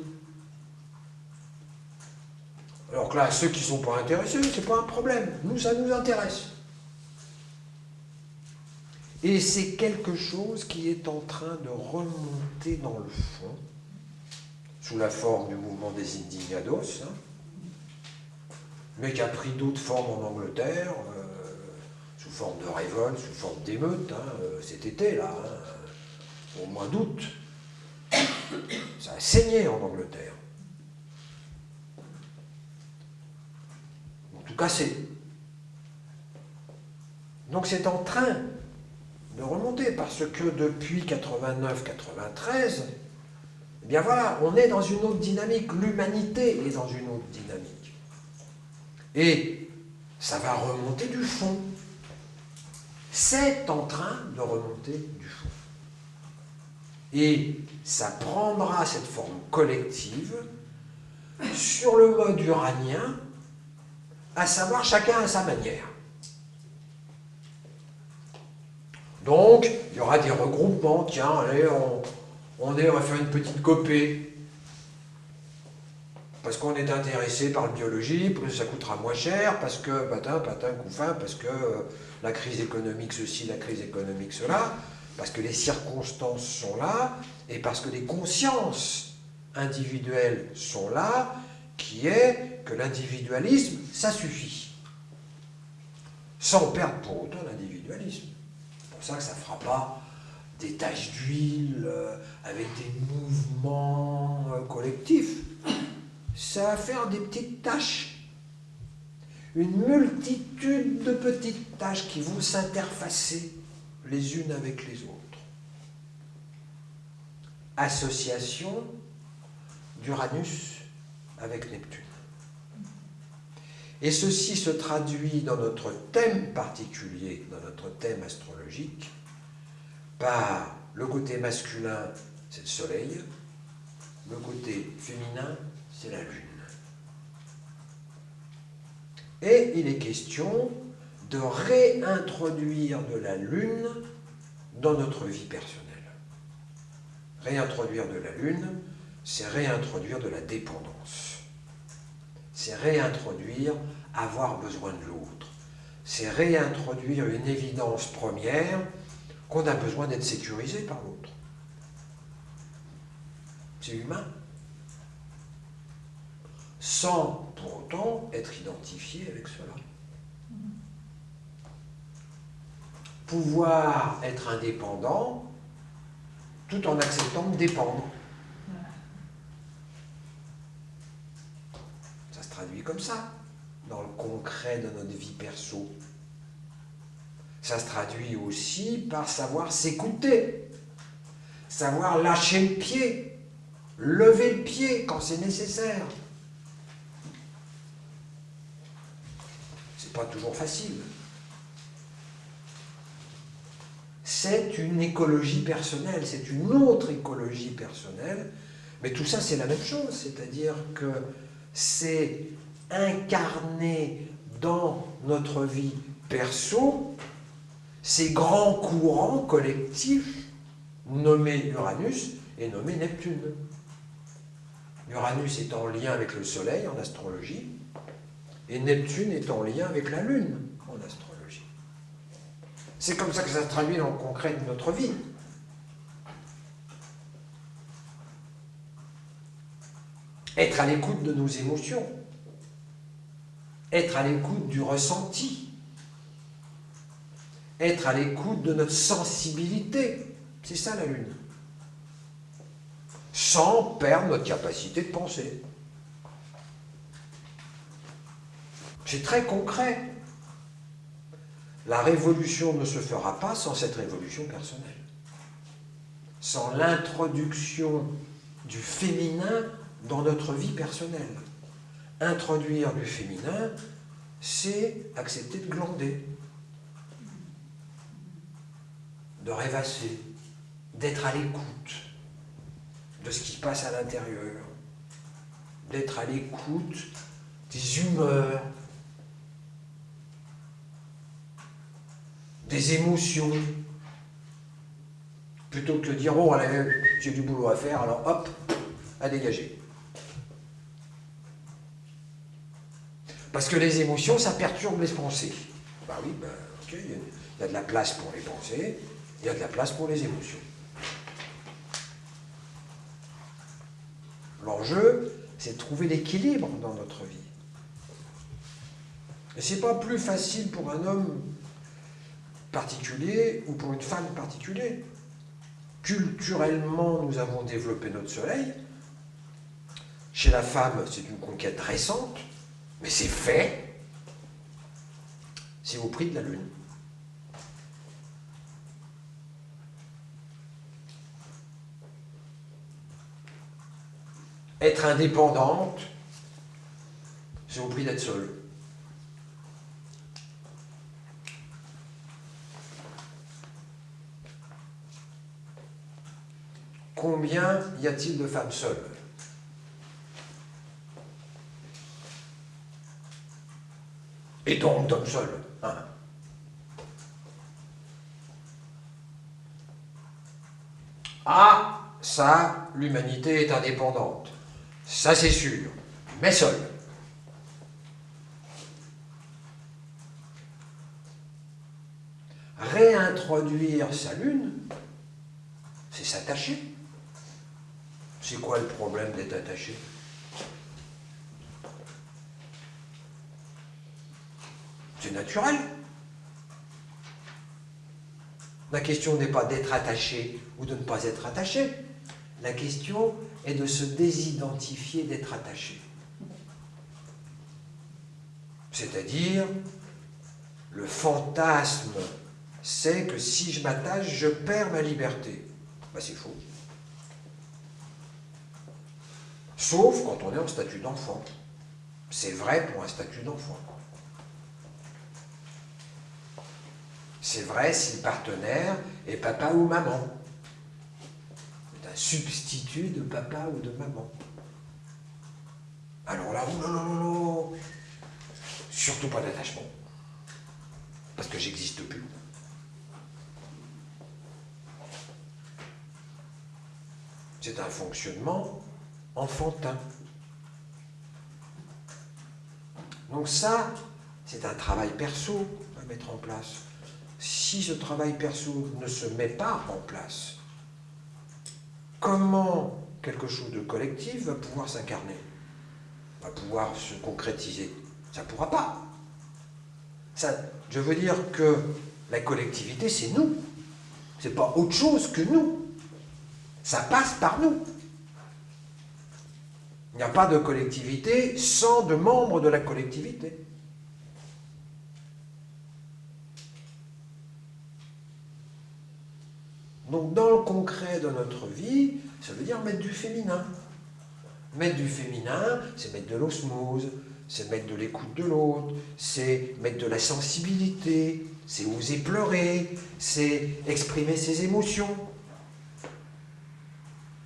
[SPEAKER 1] Alors que là, ceux qui ne sont pas intéressés, c'est pas un problème. Nous, ça nous intéresse. Et c'est quelque chose qui est en train de remonter dans le fond, sous la forme du mouvement des Indignados, hein, mais qui a pris d'autres formes en Angleterre, sous forme de révolte, sous forme d'émeute, hein, cet été, là, hein, au mois d'août. Ça a saigné en Angleterre. En tout cas, donc c'est en train de remonter, parce que depuis 89-93, eh bien voilà, on est dans une autre dynamique, l'humanité est dans une autre dynamique. Et ça va remonter du fond. C'est en train de remonter du fond. Et ça prendra cette forme collective sur le mode uranien, à savoir chacun à sa manière. Donc, il y aura des regroupements. Tiens, allez, on va faire une petite copée. Parce qu'on est intéressé par la biologie, parce que ça coûtera moins cher, parce que patin, couffin, parce que la crise économique ceci, la crise économique cela, parce que les circonstances sont là, et parce que les consciences individuelles sont là, qui est que l'individualisme, ça suffit. Sans perdre pour autant l'individualisme. C'est pour ça que ça ne fera pas des taches d'huile avec des mouvements collectifs. Ça va faire des petites taches. Une multitude de petites taches qui vont s'interfacer les unes avec les autres. Association d'Uranus avec Neptune. Et ceci se traduit dans notre thème particulier, dans notre thème astrologique, par le côté masculin, c'est le Soleil, le côté féminin, c'est la Lune. Et il est question de réintroduire de la Lune dans notre vie personnelle. Réintroduire de la Lune, c'est réintroduire de la dépendance. C'est réintroduire avoir besoin de l'autre. C'est réintroduire une évidence première qu'on a besoin d'être sécurisé par l'autre. C'est humain. Sans pour autant être identifié avec cela. Pouvoir être indépendant tout en acceptant de dépendre. Ça se traduit comme ça, dans le concret de notre vie perso. Ça se traduit aussi par savoir s'écouter, savoir lâcher le pied, lever le pied quand c'est nécessaire. C'est pas toujours facile. C'est une écologie personnelle, c'est une autre écologie personnelle, mais tout ça c'est la même chose, c'est-à-dire que c'est incarner dans notre vie perso ces grands courants collectifs nommés Uranus et nommés Neptune. Uranus est en lien avec le Soleil en astrologie, et Neptune est en lien avec la Lune en astrologie. C'est comme ça que ça se traduit dans le concret de notre vie. Être à l'écoute de nos émotions, être à l'écoute du ressenti, être à l'écoute de notre sensibilité, c'est ça la Lune. Sans perdre notre capacité de penser. C'est très concret. La révolution ne se fera pas sans cette révolution personnelle. Sans l'introduction du féminin dans notre vie personnelle. Introduire du féminin, c'est accepter de glander, de rêvasser, d'être à l'écoute de ce qui se passe à l'intérieur, d'être à l'écoute des humeurs, des émotions, Plutôt que de dire, bon, allez, j'ai du boulot à faire, alors hop, à dégager. Parce que les émotions, ça perturbe les pensées. Bah oui, ben, ok, il y a de la place pour les pensées, il y a de la place pour les émotions. L'enjeu, c'est de trouver l'équilibre dans notre vie. Et c'est pas plus facile pour un homme particulier ou pour une femme particulière. Culturellement, nous avons développé notre soleil. Chez la femme, c'est une conquête récente, mais c'est fait. C'est au prix de la lune. Être indépendante, c'est au prix d'être seule. Combien y a-t-il de femmes seules? Et donc d'hommes seuls, hein? Ah, ça, l'humanité est indépendante. Ça, c'est sûr. Mais seule. Réintroduire sa lune, c'est s'attacher. C'est quoi le problème d'être attaché? C'est naturel. La question n'est pas d'être attaché ou de ne pas être attaché. La question est de se désidentifier d'être attaché. C'est-à-dire, le fantasme, c'est que si je m'attache, je perds ma liberté. Ben, c'est faux. Sauf quand on est en statut d'enfant. C'est vrai pour un statut d'enfant. C'est vrai si le partenaire est papa ou maman. C'est un substitut de papa ou de maman. Alors là, oh non, surtout pas d'attachement. Parce que j'existe plus. C'est un fonctionnement enfantin. Donc ça, c'est un travail perso à mettre en place. Si ce travail perso ne se met pas en place, comment quelque chose de collectif va pouvoir s'incarner, va pouvoir se concrétiser? Ça ne pourra pas. Ça, je veux dire que la collectivité, c'est nous. C'est pas autre chose que nous. Ça passe par nous. Il n'y a pas de collectivité sans de membres de la collectivité. Donc dans le concret de notre vie, ça veut dire mettre du féminin. Mettre du féminin, c'est mettre de l'osmose, c'est mettre de l'écoute de l'autre, c'est mettre de la sensibilité, c'est oser pleurer, c'est exprimer ses émotions,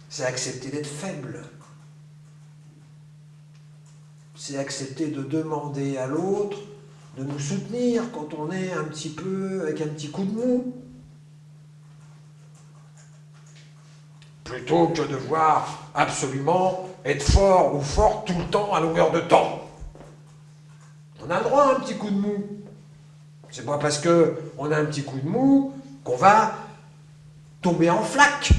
[SPEAKER 1] c'est accepter d'être faible, c'est accepter de demander à l'autre de nous soutenir quand on est un petit peu avec un petit coup de mou. Plutôt que de devoir absolument être fort ou forte tout le temps à longueur de temps. On a le droit à un petit coup de mou. C'est pas parce qu'on a un petit coup de mou qu'on va tomber en flaque.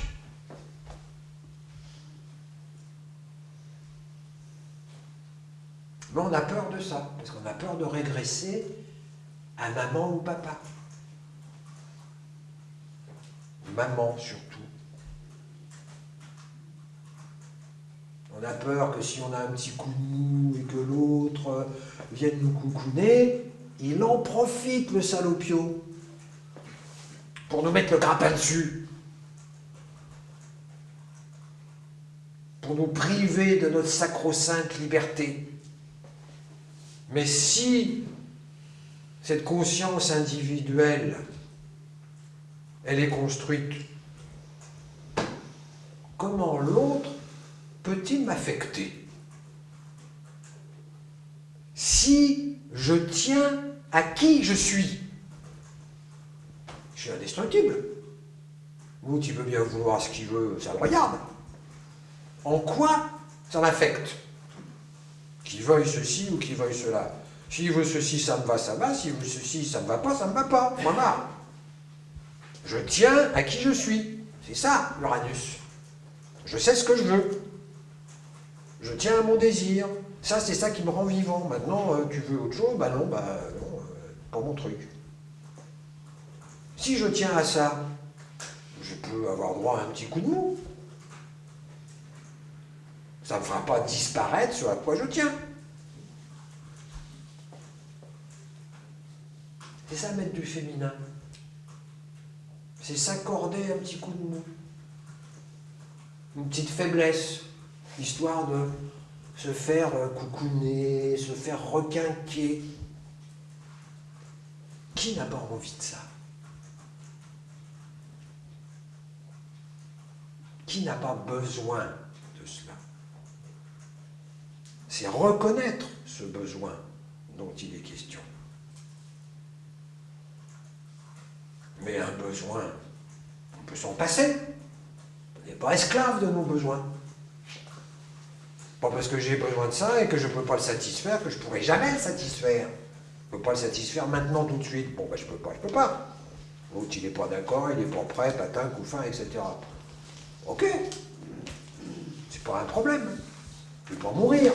[SPEAKER 1] Mais on a peur de ça, parce qu'on a peur de régresser à maman ou papa. Maman surtout. On a peur que si on a un petit coup de mou et que l'autre vienne nous coucouner, il en profite, le salopio, pour nous mettre le grappin dessus, pour nous priver de notre sacro-sainte liberté. Mais si cette conscience individuelle, elle est construite, comment l'autre peut-il m'affecter? Si je tiens à qui je suis indestructible. L'autre, il veut bien vouloir ce qu'il veut, ça le regarde. En quoi ça l'affecte? Qu'il veuille ceci ou qu'il veuille cela. S'il veut ceci, ça me va, ça va. S'il veut ceci, ça me va pas, ça me va pas. Moi, marre. Je tiens à qui je suis. C'est ça, l'Uranus. Je sais ce que je veux. Je tiens à mon désir. Ça, c'est ça qui me rend vivant. Maintenant, tu veux autre chose? Non, pas mon truc. Si je tiens à ça, je peux avoir droit à un petit coup de mou. Ça ne me fera pas disparaître ce à quoi je tiens. C'est ça mettre du féminin. C'est s'accorder un petit coup de mou. Une petite faiblesse, histoire de se faire coucouner, se faire requinquer. Qui n'a pas envie de ça? Qui n'a pas besoin de cela? C'est reconnaître ce besoin dont il est question. Mais un besoin, on peut s'en passer. On n'est pas esclave de nos besoins. Pas parce que j'ai besoin de ça et que je ne peux pas le satisfaire, que je ne pourrai jamais le satisfaire. Je ne peux pas le satisfaire maintenant, tout de suite. Bon, je peux pas. L'autre, il n'est pas d'accord, il n'est pas prêt, patin, couffin, etc. Ok. C'est pas un problème. Je ne vais pas mourir.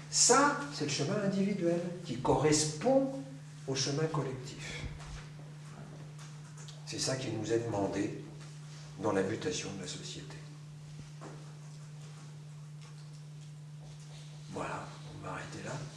[SPEAKER 1] Ça, c'est le chemin individuel qui correspond au chemin collectif. C'est ça qui nous est demandé dans la mutation de la société.